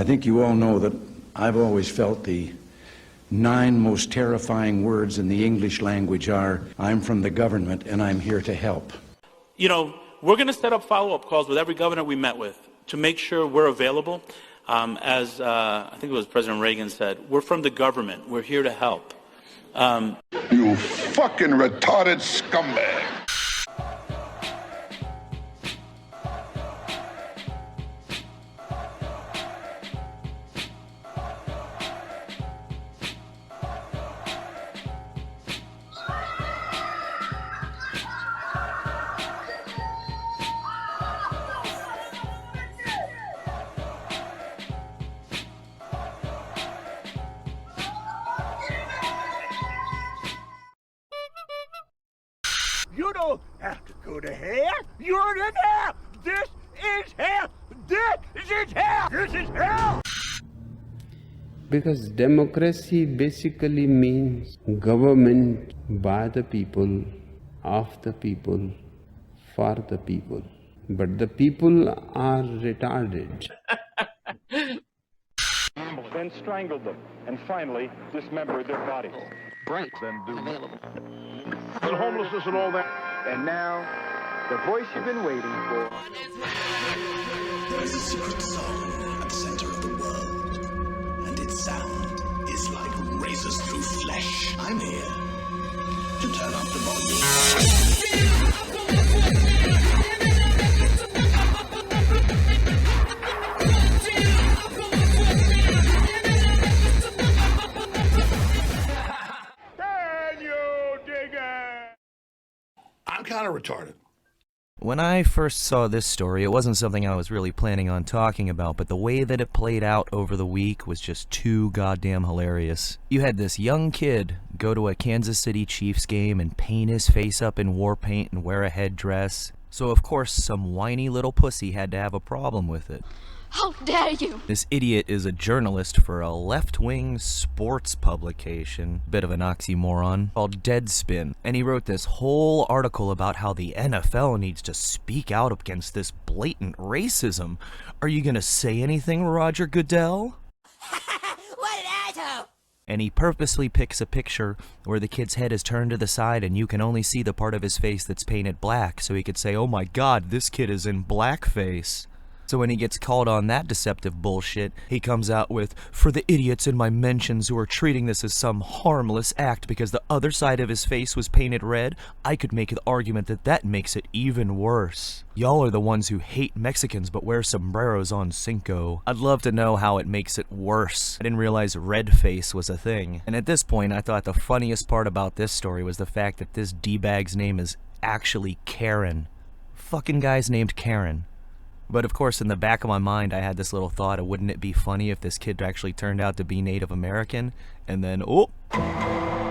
I think you all know that I've always felt the 9 most terrifying words in the English language are, I'm from the government and I'm here to help. You know, we're going to set up follow-up calls with every governor we met with to make sure we're available. As I think it was President Reagan said, we're from the government. We're here to help. You fucking retarded scumbag. You don't have to go to hell. You're in hell. This is hell. This is hell. This is hell. Because democracy basically means government by the people, of the people, for the people. But the people are retarded. Then strangled them, and finally dismembered their bodies. Right. Then do available. and homelessness and all that. And now, the voice you've been waiting for. There is a secret song at the center of the world, and its sound is like razors through flesh. I'm here to turn up the volume. I'm kind of retarded. When I first saw this story, it wasn't something I was really planning on talking about, but the way that it played out over the week was just too goddamn hilarious. You had this young kid go to a Kansas City Chiefs game and paint his face up in war paint and wear a headdress. So of course some whiny little pussy had to have a problem with it. How dare you! This idiot is a journalist for a left-wing sports publication, bit of an oxymoron, called Deadspin, and he wrote this whole article about how the NFL needs to speak out against this blatant racism. Are you gonna say anything, Roger Goodell? What did I do? And he purposely picks a picture where the kid's head is turned to the side and you can only see the part of his face that's painted black, so he could say, oh my god, this kid is in blackface. So when he gets called on that deceptive bullshit, he comes out with, for the idiots in my mentions who are treating this as some harmless act because the other side of his face was painted red, I could make the argument that that makes it even worse. Y'all are the ones who hate Mexicans but wear sombreros on Cinco. I'd love to know how it makes it worse. I didn't realize red face was a thing. And at this point, I thought the funniest part about this story was the fact that this D-bag's name is actually Karen. Fucking guy's named Karen. But of course, in the back of my mind, I had this little thought of wouldn't it be funny if this kid actually turned out to be Native American? And then, oh,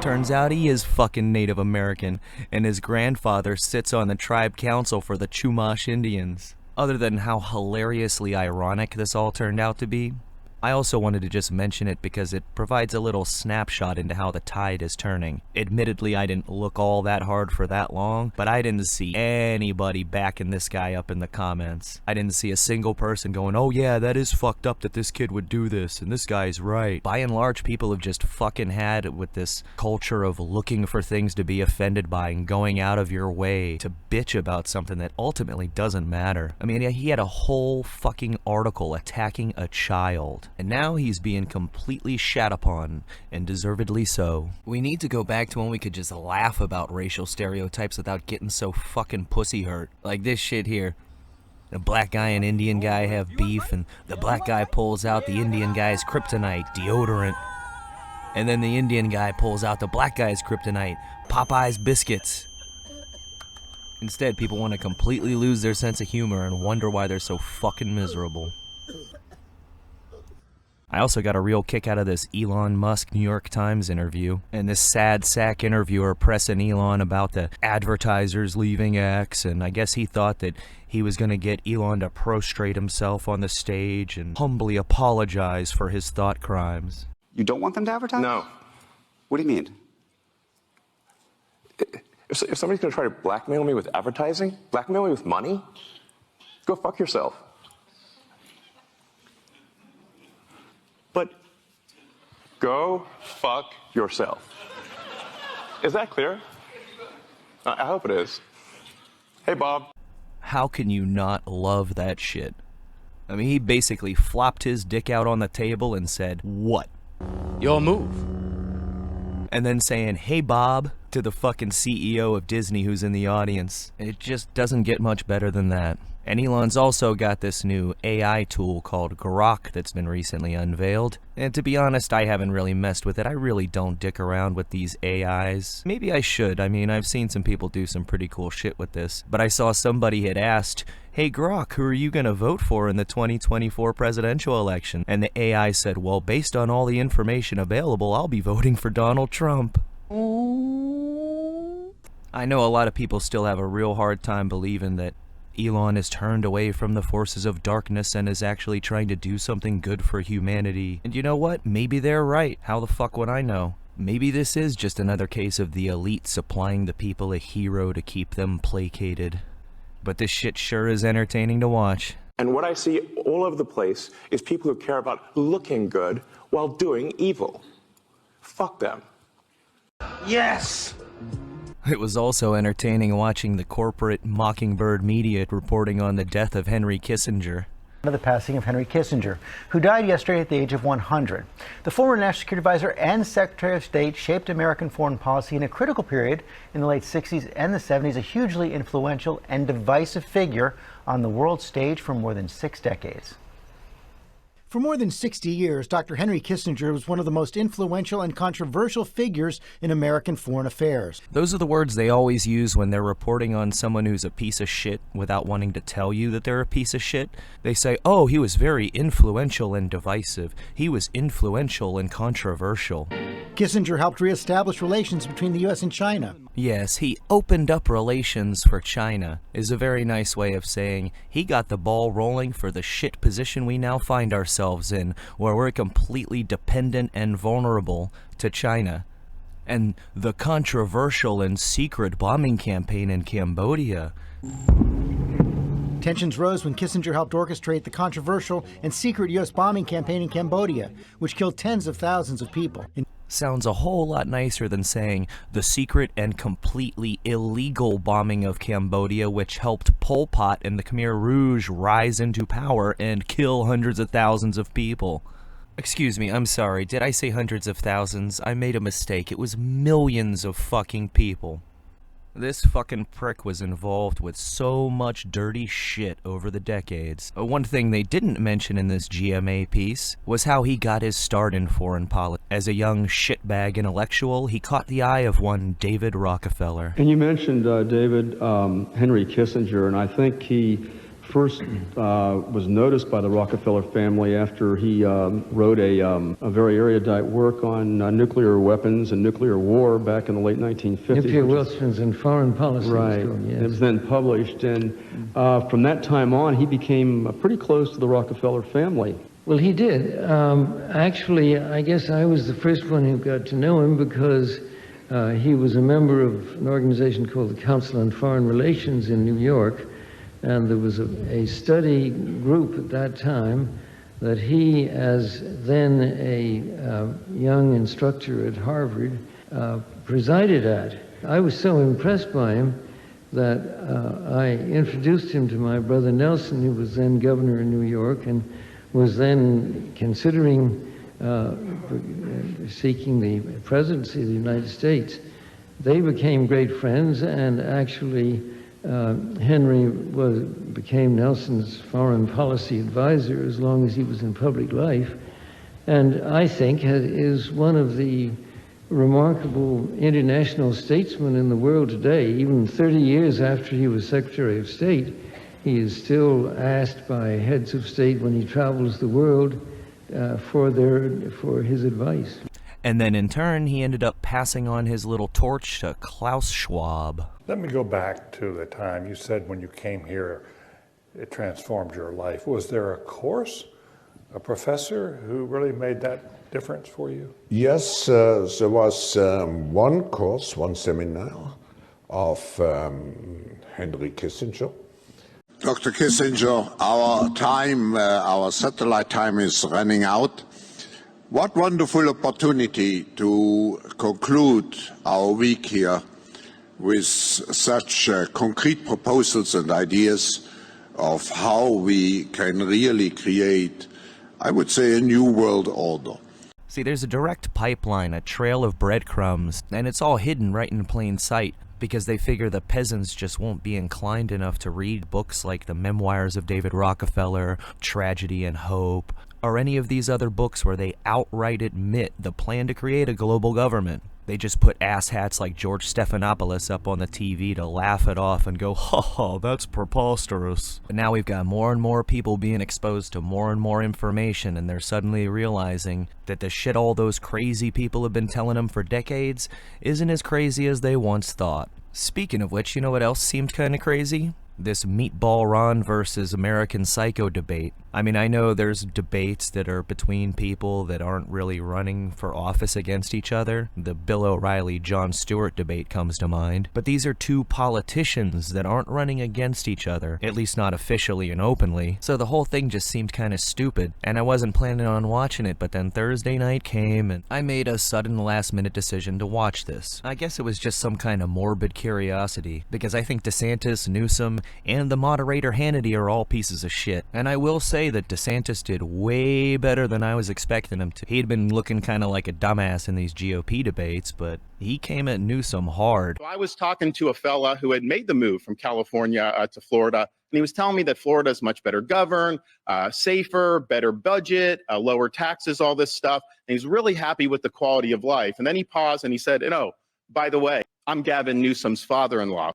turns out he is fucking Native American, and his grandfather sits on the tribe council for the Chumash Indians. Other than how hilariously ironic this all turned out to be, I also wanted to just mention it because it provides a little snapshot into how the tide is turning. Admittedly, I didn't look all that hard for that long, but I didn't see anybody backing this guy up in the comments. I didn't see a single person going, oh yeah, that is fucked up that this kid would do this, and this guy's right. By and large, people have just fucking had with this culture of looking for things to be offended by and going out of your way to bitch about something that ultimately doesn't matter. I mean, he had a whole fucking article attacking a child. And now he's being completely shat upon, and deservedly so. We need to go back to when we could just laugh about racial stereotypes without getting so fucking pussy hurt. Like this shit here. The black guy and Indian guy have beef, and the black guy pulls out the Indian guy's kryptonite, deodorant. And then the Indian guy pulls out the black guy's kryptonite, Popeye's biscuits. Instead, people want to completely lose their sense of humor and wonder why they're so fucking miserable. I also got a real kick out of this Elon Musk New York Times interview, and this sad sack interviewer pressing Elon about the advertisers leaving X, and I guess he thought that he was going to get Elon to prostrate himself on the stage and humbly apologize for his thought crimes. You don't want them to advertise? No. What do you mean? If somebody's going to try to blackmail me with advertising, blackmail me with money, go fuck yourself. Go fuck yourself. Is that clear? I hope it is. Hey, Bob. How can you not love that shit? I mean, he basically flopped his dick out on the table and said, "What? Your move." And then saying, "Hey, Bob," to the fucking CEO of Disney who's in the audience. It just doesn't get much better than that. And Elon's also got this new AI tool called Grok that's been recently unveiled. And to be honest, I haven't really messed with it. I really don't dick around with these AIs. Maybe I should. I mean, I've seen some people do some pretty cool shit with this. But I saw somebody had asked, "Hey Grok, who are you gonna vote for in the 2024 presidential election?" And the AI said, "Well, based on all the information available, I'll be voting for Donald Trump." I know a lot of people still have a real hard time believing that Elon has turned away from the forces of darkness and is actually trying to do something good for humanity. And you know what? Maybe they're right. How the fuck would I know? Maybe this is just another case of the elite supplying the people a hero to keep them placated. But this shit sure is entertaining to watch. And what I see all over the place is people who care about looking good while doing evil. Fuck them. Yes! It was also entertaining watching the corporate Mockingbird media reporting on the death of Henry Kissinger. The passing of Henry Kissinger, who died yesterday at the age of 100. The former National Security Advisor and Secretary of State shaped American foreign policy in a critical period in the late 60s and the 70s, a hugely influential and divisive figure on the world stage for more than 6 decades. For more than 60 years, Dr. Henry Kissinger was one of the most influential and controversial figures in American foreign affairs. Those are the words they always use when they're reporting on someone who's a piece of shit without wanting to tell you that they're a piece of shit. They say, "Oh, he was very influential and divisive. He was influential and controversial." Kissinger helped reestablish relations between the U.S. and China. Yes, he opened up relations for China, is a very nice way of saying he got the ball rolling for the shit position we now find ourselves in, where we're completely dependent and vulnerable to China. And the controversial and secret bombing campaign in Cambodia. Tensions rose when Kissinger helped orchestrate the controversial and secret U.S. bombing campaign in Cambodia, which killed tens of thousands of people. Sounds a whole lot nicer than saying the secret and completely illegal bombing of Cambodia, which helped Pol Pot and the Khmer Rouge rise into power and kill hundreds of thousands of people. Excuse me, I'm sorry, did I say hundreds of thousands? I made a mistake. It was millions of fucking people. This fucking prick was involved with so much dirty shit over the decades. One thing they didn't mention in this GMA piece was how he got his start in foreign politics. As a young shitbag intellectual, he caught the eye of one David Rockefeller. And you mentioned, David, Henry Kissinger, and I think he first was noticed by the Rockefeller family after he wrote a very erudite work on nuclear weapons and nuclear war back in the late 1950s. Nuclear weapons and foreign policy. Right. Yes. It was then published, and from that time on, he became pretty close to the Rockefeller family. Well, he did. Actually, I guess I was the first one who got to know him because he was a member of an organization called the Council on Foreign Relations in New York. And there was a study group at that time that he, as then a young instructor at Harvard, presided at. I was so impressed by him that I introduced him to my brother Nelson, who was then governor in New York and was then considering seeking the presidency of the United States. They became great friends, and actually Henry became Nelson's foreign policy advisor as long as he was in public life, and I think is one of the remarkable international statesmen in the world today. Even 30 years after he was Secretary of State, he is still asked by heads of state when he travels the world for his advice. And then in turn, he ended up passing on his little torch to Klaus Schwab. Let me go back to the time you said when you came here, it transformed your life. Was there a course, a professor who really made that difference for you? Yes, there was one course, one seminar of Henry Kissinger. Dr. Kissinger, our satellite time is running out. What wonderful opportunity to conclude our week here with such concrete proposals and ideas of how we can really create, I would say, a new world order. See, there's a direct pipeline, a trail of breadcrumbs, and it's all hidden right in plain sight because they figure the peasants just won't be inclined enough to read books like the Memoirs of David Rockefeller, Tragedy and Hope, or any of these other books where they outright admit the plan to create a global government. They just put asshats like George Stephanopoulos up on the TV to laugh it off and go, ha ha, that's preposterous. But now we've got more and more people being exposed to more and more information, and they're suddenly realizing that the shit all those crazy people have been telling them for decades isn't as crazy as they once thought. Speaking of which, you know what else seemed kinda crazy? This Meatball Ron versus American Psycho debate. I mean, I know there's debates that are between people that aren't really running for office against each other. The Bill O'Reilly-Jon Stewart debate comes to mind. But these are two politicians that aren't running against each other, at least not officially and openly. So the whole thing just seemed kind of stupid, and I wasn't planning on watching it, but then Thursday night came, and I made a sudden last-minute decision to watch this. I guess it was just some kind of morbid curiosity, because I think DeSantis, Newsom, and the moderator Hannity are all pieces of shit. And I will say that DeSantis did way better than I was expecting him to. He'd been looking kind of like a dumbass in these GOP debates, but he came at Newsom hard. I was talking to a fella who had made the move from California to Florida, and he was telling me that Florida is much better governed, safer, better budget, lower taxes, all this stuff. And he's really happy with the quality of life. And then he paused and he said, by the way, I'm Gavin Newsom's father-in-law.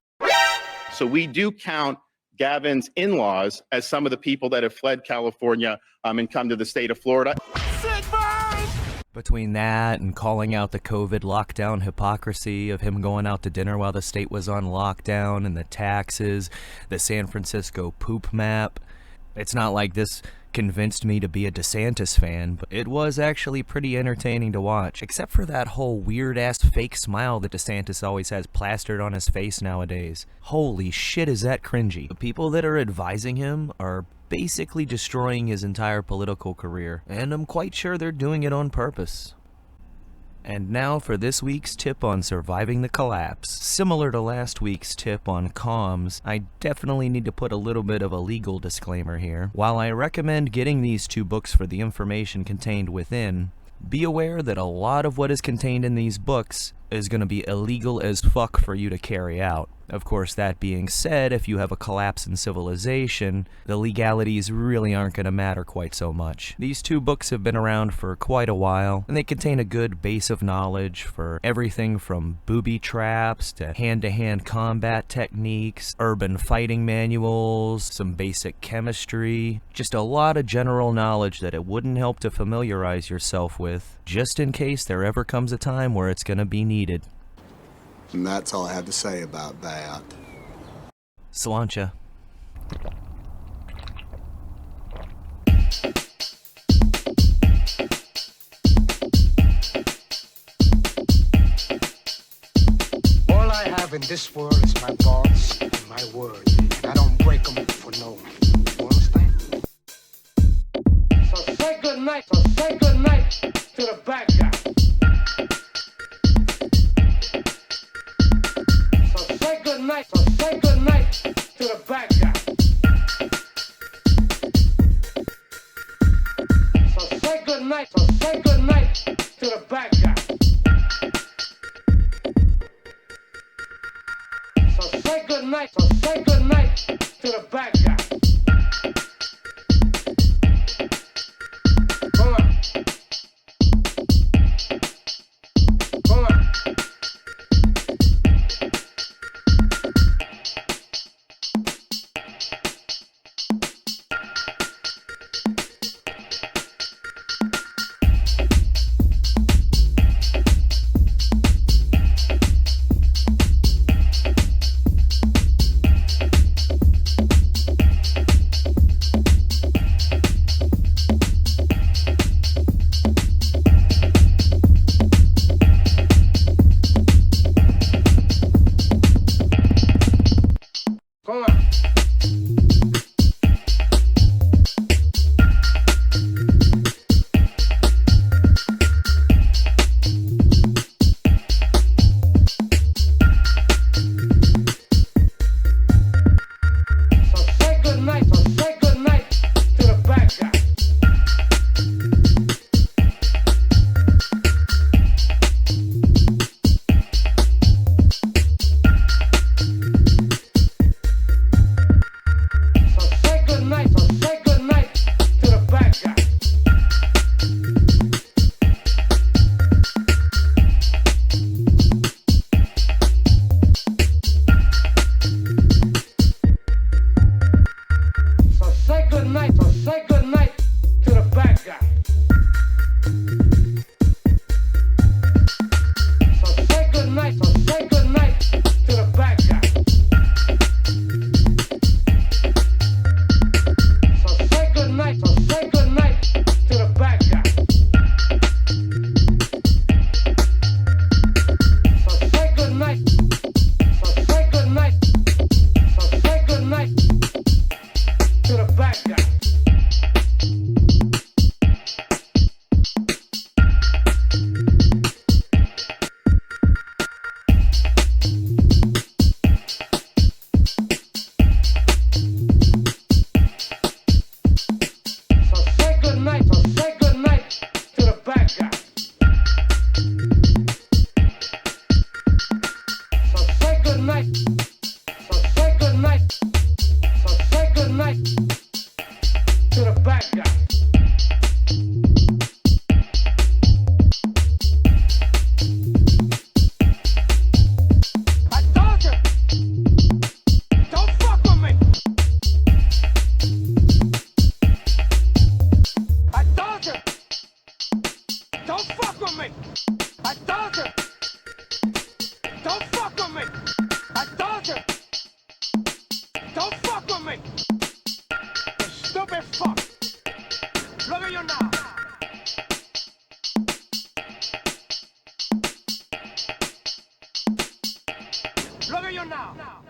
So we do count Gavin's in-laws as some of the people that have fled California and come to the state of Florida. Between that and calling out the COVID lockdown hypocrisy of him going out to dinner while the state was on lockdown, and the taxes, the San Francisco poop map, it's not like this convinced me to be a DeSantis fan, but it was actually pretty entertaining to watch, except for that whole weird-ass fake smile that DeSantis always has plastered on his face nowadays. Holy shit, is that cringy. The people that are advising him are basically destroying his entire political career, and I'm quite sure they're doing it on purpose. And now for this week's tip on surviving the collapse. Similar to last week's tip on comms, I definitely need to put a little bit of a legal disclaimer here. While I recommend getting these two books for the information contained within, be aware that a lot of what is contained in these books is going to be illegal as fuck for you to carry out. Of course, that being said, if you have a collapse in civilization, the legalities really aren't going to matter quite so much. These two books have been around for quite a while, and they contain a good base of knowledge for everything from booby traps to hand-to-hand combat techniques, urban fighting manuals, some basic chemistry, just a lot of general knowledge that it wouldn't help to familiarize yourself with, just in case there ever comes a time where it's going to be needed. And that's all I have to say about that. Sláinte. All I have in this world is my thoughts and my words, and I don't break them for no one. You understand? So say good night. So say good night to the bad guy. Say good night to the bad guy. So say good night to the bad guy. So say good night to the bad guy. Come on. Come on. hear you now.